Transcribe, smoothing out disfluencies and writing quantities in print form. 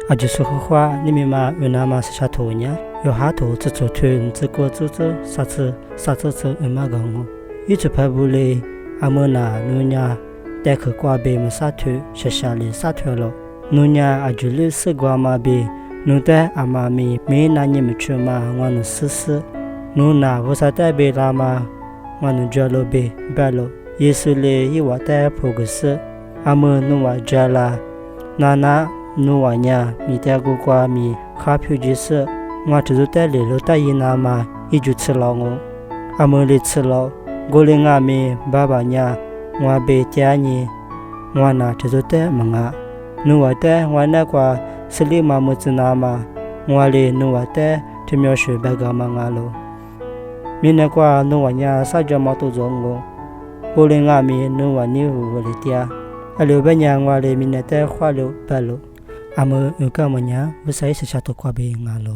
阿就是荷花里面嘛有那么是啥头呢？有哈头只做团只过做啥子嘛个我，一直拍不来阿么那努伢带去挂背么啥团，学校里啥团了，努伢阿就里是挂嘛背，努带阿妈咪没那你们去嘛，我能试试，努那我啥带背啦嘛，我能抓了背白了，耶稣里一话带破个事，阿么努话抓啦，那努话伢咪带过挂咪卡票就是。我只是带来了大姨那嘛，一就吃了我，阿么里吃了，我里阿咪爸爸伢，我被家呢，我那只是带么啊，努话带我那个是里嘛么子那嘛，我里努话带就描述白个嘛啊咯，咪那个努话伢啥叫嘛都做我里阿咪努话你我里爹，阿留白伢我里咪那带花了白了，阿么有个么伢，我啥是下头挂白啊咯。